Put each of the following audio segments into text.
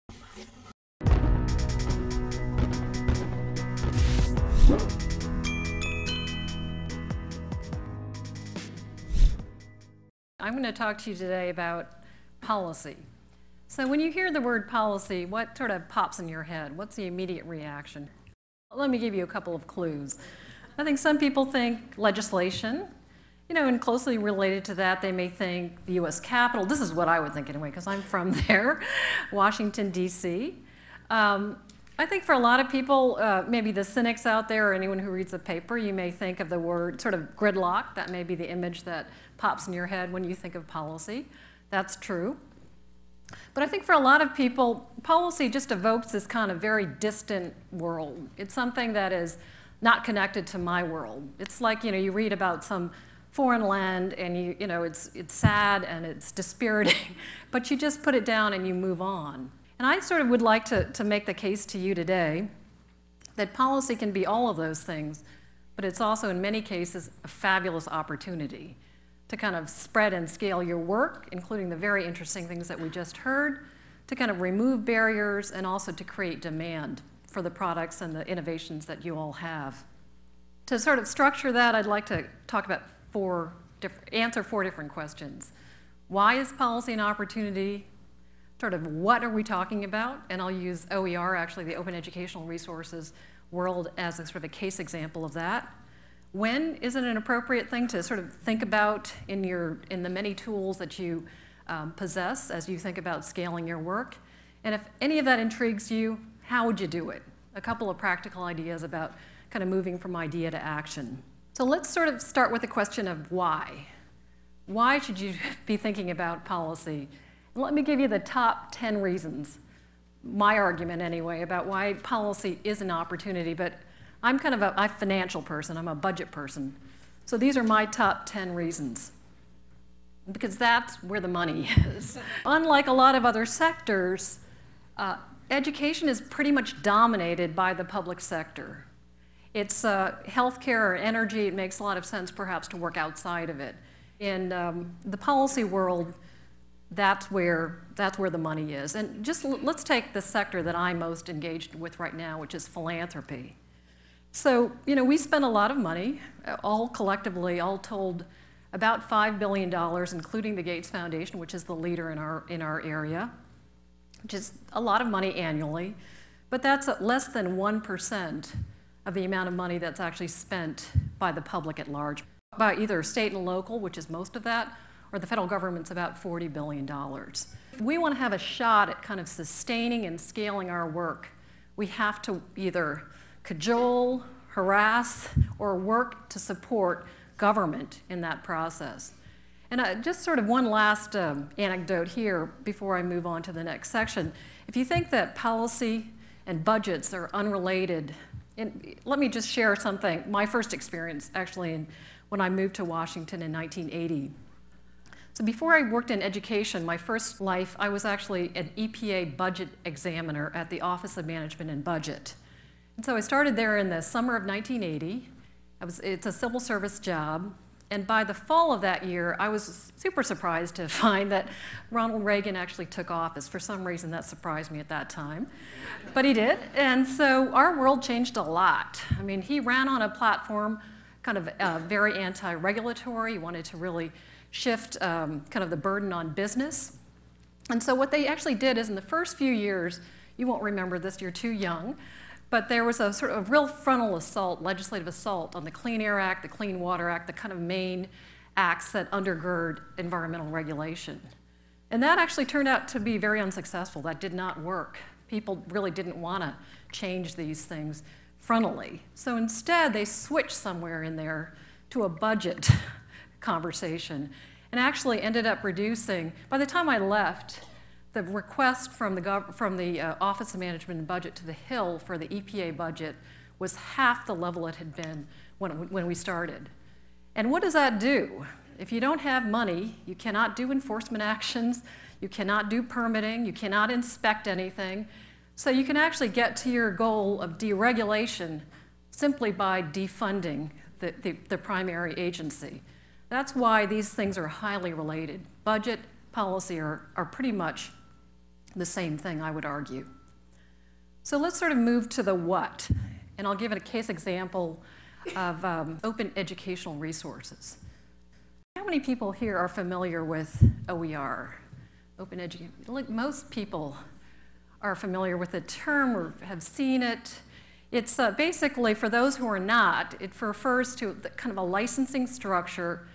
I'm going to talk to you today about policy. So when you hear the word policy, what sort of pops in your head? What's the immediate reaction? Let me give you a couple of clues. I think some people think legislation, and closely related to that, they may think the US Capitol. This is what I would think anyway, because I'm from there, Washington, D.C. I think for a lot of people, maybe the cynics out there or anyone who reads the paper, you may think of the word sort of gridlock. That may be the image that pops in your head when you think of policy. That's true. But I think for a lot of people, policy just evokes this kind of very distant world. It's something that is not connected to my world. It's like, you read about some foreign land and it's sad and it's dispiriting, but you just put it down and you move on. And I sort of would like to make the case to you today that policy can be all of those things, but it's also in many cases a fabulous opportunity to kind of spread and scale your work, including the very interesting things that we just heard, to kind of remove barriers and also to create demand for the products and the innovations that you all have. To sort of structure that, I'd like to talk about answer four different questions. Why is policy an opportunity? Sort of what are we talking about? And I'll use OER, actually the Open Educational Resources world, as a sort of a case example of that. When is it an appropriate thing to sort of think about in the many tools that you possess as you think about scaling your work? And if any of that intrigues you, how would you do it? A couple of practical ideas about kind of moving from idea to action. So let's sort of start with the question of why. Why should you be thinking about policy? And let me give you the top 10 reasons, my argument anyway, about why policy is an opportunity. But I'm kind of a financial person. I'm a budget person. So these are my top 10 reasons, because that's where the money is. Unlike a lot of other sectors, education is pretty much dominated by the public sector. It's healthcare or energy. It makes a lot of sense perhaps to work outside of it. In the policy world, that's where the money is. And just let's take the sector that I'm most engaged with right now, which is philanthropy. So, we spend a lot of money, all collectively, all told, about $5 billion, including the Gates Foundation, which is the leader in our area, which is a lot of money annually. But that's less than 1% of the amount of money that's actually spent by the public at large, by either state and local, which is most of that, or the federal government's about $40 billion. If we want to have a shot at kind of sustaining and scaling our work, we have to either cajole, harass, or work to support government in that process. And just sort of one last anecdote here before I move on to the next section. If you think that policy and budgets are unrelated, and let me just share something, my first experience actually when I moved to Washington in 1980. So before I worked in education, my first life, I was actually an EPA budget examiner at the Office of Management and Budget. And so I started there in the summer of 1980. It's a civil service job. And by the fall of that year, I was super surprised to find that Ronald Reagan actually took office. For some reason, that surprised me at that time. But he did. And so our world changed a lot. I mean, he ran on a platform kind of very anti-regulatory. He wanted to really shift kind of the burden on business. And so what they actually did is in the first few years, you won't remember this, you're too young, but there was a sort of real frontal assault, legislative assault on the Clean Air Act, the Clean Water Act, the kind of main acts that undergird environmental regulation. And that actually turned out to be very unsuccessful. That did not work. People really didn't want to change these things frontally. So instead, they switched somewhere in there to a budget conversation and actually ended up reducing, by the time I left, the request from the Office of Management and Budget to the Hill for the EPA budget was half the level it had been when we started. And what does that do? If you don't have money, you cannot do enforcement actions, you cannot do permitting, you cannot inspect anything. So you can actually get to your goal of deregulation simply by defunding the primary agency. That's why these things are highly related. Budget, policy are pretty much the same thing, I would argue. So let's sort of move to the what, and I'll give it a case example of open educational resources. How many people here are familiar with OER, open education? Like most people are familiar with the term or have seen it. It's basically, for those who are not, it refers to kind of a licensing structure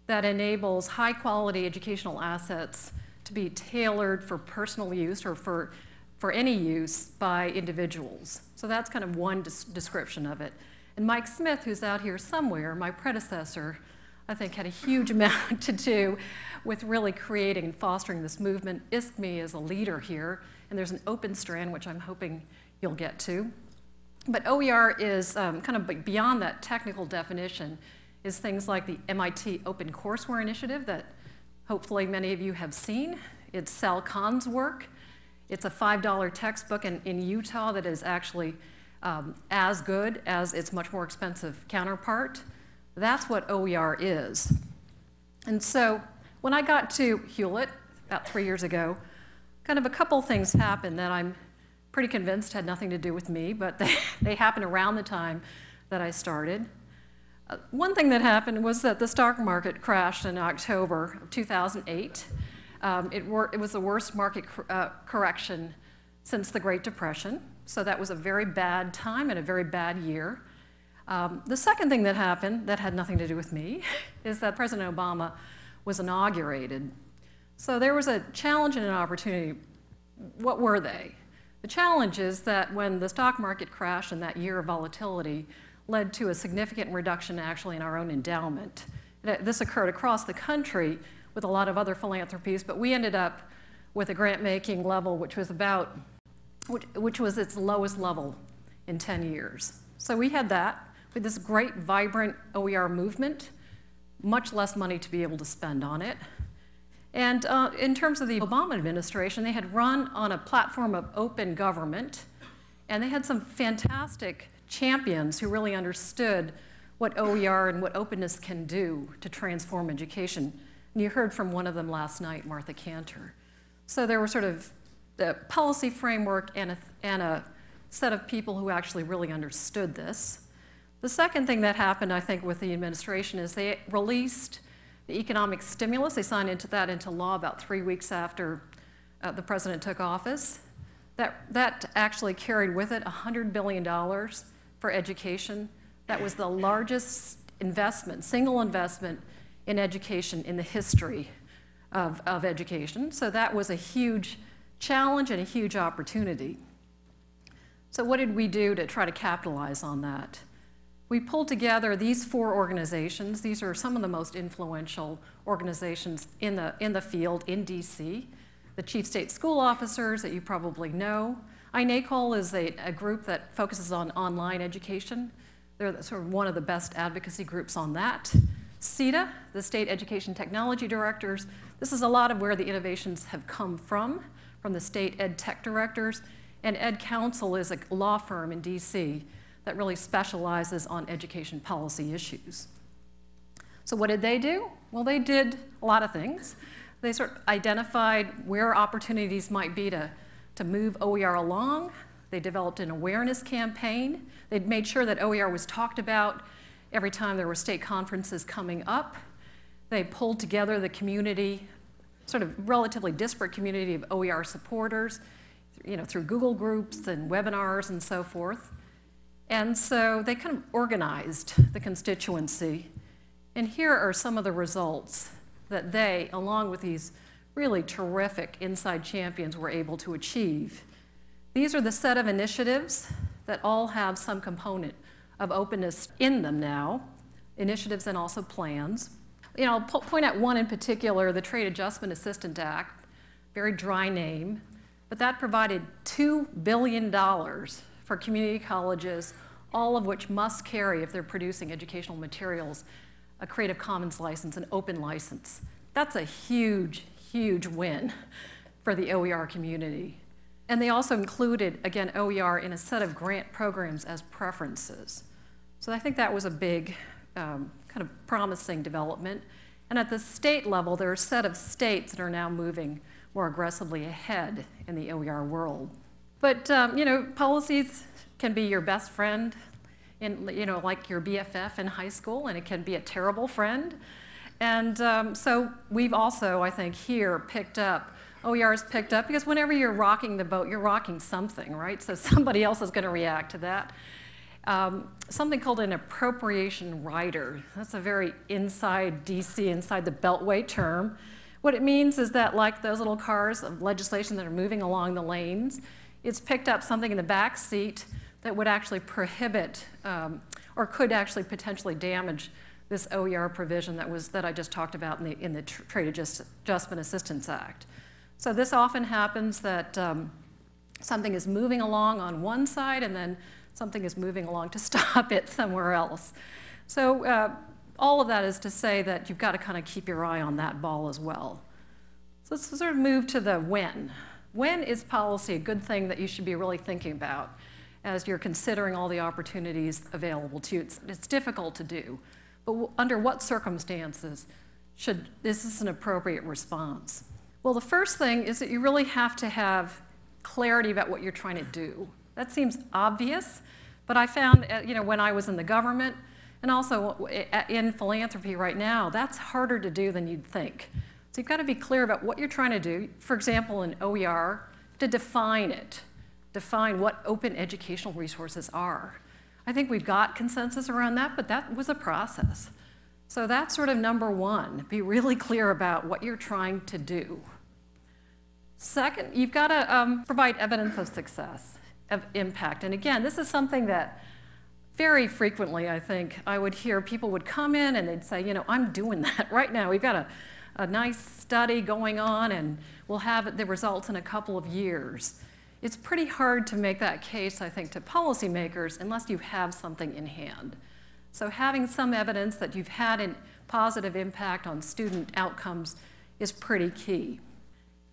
that enables high-quality educational assets to be tailored for personal use or for any use by individuals. So that's kind of one description of it. And Mike Smith, who's out here somewhere, my predecessor, I think had a huge amount to do with really creating and fostering this movement. ISKME is a leader here, and there's an open strand, which I'm hoping you'll get to. But OER is kind of beyond that technical definition, is things like the MIT Open Courseware Initiative that hopefully many of you have seen. It's Sal Khan's work. It's a $5 textbook in Utah that is actually as good as its much more expensive counterpart. That's what OER is. And so when I got to Hewlett about 3 years ago, kind of a couple things happened that I'm pretty convinced had nothing to do with me, but they happened around the time that I started. One thing that happened was that the stock market crashed in October of 2008. It was the worst market correction since the Great Depression, so that was a very bad time and a very bad year. The second thing that happened that had nothing to do with me is that President Obama was inaugurated. So there was a challenge and an opportunity. What were they? The challenge is that when the stock market crashed and that year of volatility led to a significant reduction actually in our own endowment. This occurred across the country with a lot of other philanthropies, but we ended up with a grant-making level which was its lowest level in 10 years. So we had that, with this great, vibrant OER movement, much less money to be able to spend on it. And in terms of the Obama administration, they had run on a platform of open government, and they had some fantastic champions who really understood what OER and what openness can do to transform education. And you heard from one of them last night, Martha Cantor. So there was sort of the policy framework and a set of people who actually really understood this. The second thing that happened, I think, with the administration is they released the economic stimulus. They signed that into law about 3 weeks after the president took office. That actually carried with it $100 billion for education. That was the largest investment, single investment in education in the history of education. So that was a huge challenge and a huge opportunity. So what did we do to try to capitalize on that? We pulled together these 4 organizations. These are some of the most influential organizations in the field in DC. The Chief State School Officers that you probably know. INACOL is a group that focuses on online education. They're sort of one of the best advocacy groups on that. CETA, the State Education Technology Directors. This is a lot of where the innovations have come from the state ed tech directors. And Ed Council is a law firm in DC that really specializes on education policy issues. So what did they do? Well, they did a lot of things. They sort of identified where opportunities might be to move OER along. They developed an awareness campaign. They made sure that OER was talked about every time there were state conferences coming up. They pulled together the community, sort of relatively disparate community of OER supporters, through Google groups and webinars and so forth. And so they kind of organized the constituency. And here are some of the results that they, along with these really terrific inside champions, were able to achieve. These are the set of initiatives that all have some component of openness in them now, initiatives and also plans. I'll point out one in particular, the Trade Adjustment Assistance Act, very dry name, but that provided $2 billion for community colleges, all of which must carry, if they're producing educational materials, a Creative Commons license, an open license. That's a huge, huge win for the OER community. And they also included, again, OER in a set of grant programs as preferences. So I think that was a big, kind of promising development. And at the state level, there are a set of states that are now moving more aggressively ahead in the OER world. But, policies can be your best friend, like your BFF in high school, and it can be a terrible friend. And so we've also, I think, here picked up, OER is picked up, because whenever you're rocking the boat, you're rocking something, right? So somebody else is going to react to that. Something called an appropriation rider. That's a very inside DC, inside the Beltway term. What it means is that, like those little cars of legislation that are moving along the lanes, it's picked up something in the back seat that would actually prohibit or could actually potentially damage this OER provision that I just talked about in the Trade Adjustment Assistance Act. So this often happens that something is moving along on one side and then something is moving along to stop it somewhere else. So all of that is to say that you've got to kind of keep your eye on that ball as well. So let's sort of move to the when. When is policy a good thing that you should be really thinking about as you're considering all the opportunities available to you? It's difficult to do, but under what circumstances is this an appropriate response? Well, the first thing is that you really have to have clarity about what you're trying to do. That seems obvious, but I found, when I was in the government and also in philanthropy right now, that's harder to do than you'd think. So you've got to be clear about what you're trying to do. For example, in OER, to define it, define what open educational resources are. I think we've got consensus around that, but that was a process. So that's sort of number one, be really clear about what you're trying to do. Second, you've got to provide evidence of success, of impact. And again, this is something that very frequently, I think, I would hear people would come in and they'd say, I'm doing that right now. We've got a nice study going on and we'll have the results in a couple of years. It's pretty hard to make that case, I think, to policymakers unless you have something in hand. So having some evidence that you've had a positive impact on student outcomes is pretty key.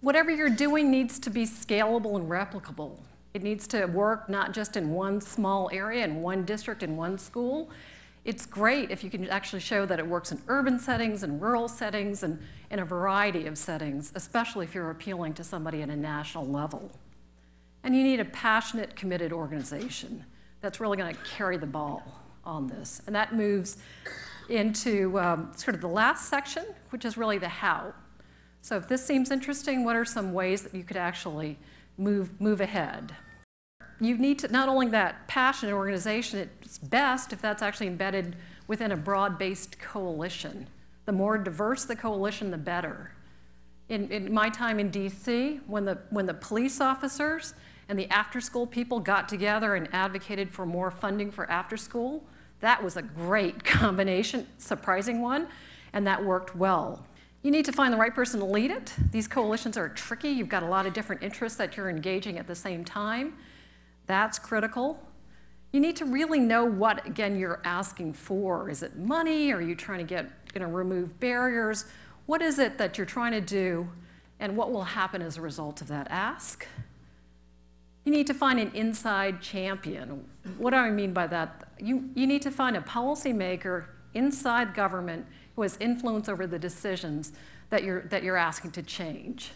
Whatever you're doing needs to be scalable and replicable. It needs to work not just in one small area, in one district, in one school. It's great if you can actually show that it works in urban settings and rural settings and in a variety of settings, especially if you're appealing to somebody at a national level. And you need a passionate, committed organization that's really going to carry the ball on this. And that moves into sort of the last section, which is really the how. So if this seems interesting, what are some ways that you could actually move ahead? You need to, not only that passionate organization, it's best if that's actually embedded within a broad-based coalition. The more diverse the coalition, the better. In my time in DC, when the police officers and the after-school people got together and advocated for more funding for after-school, that was a great combination, surprising one, and that worked well. You need to find the right person to lead it. These coalitions are tricky. You've got a lot of different interests that you're engaging at the same time. That's critical. You need to really know what, again, you're asking for. Is it money? Are you trying to remove barriers? What is it that you're trying to do, and what will happen as a result of that ask? You need to find an inside champion. What do I mean by that? You need to find a policymaker inside government who has influence over the decisions that you're asking to change.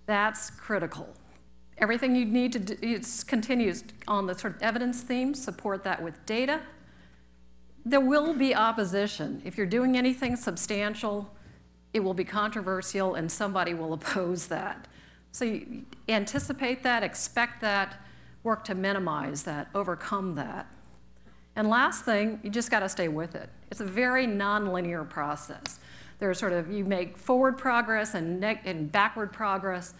That's critical. Everything you need to do, it continues on the sort of evidence theme, support that with data. There will be opposition. If you're doing anything substantial, it will be controversial and somebody will oppose that. So you anticipate that, expect that, work to minimize that, overcome that. And last thing, you just got to stay with it. It's a very nonlinear process. There's you make forward progress and backward progress,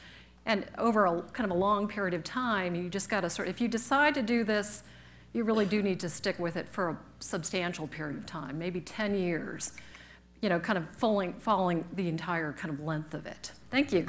and over a kind of a long period of time, you just got to if you decide to do this, you really do need to stick with it for a substantial period of time, maybe 10 years, kind of following the entire kind of length of it. Thank you.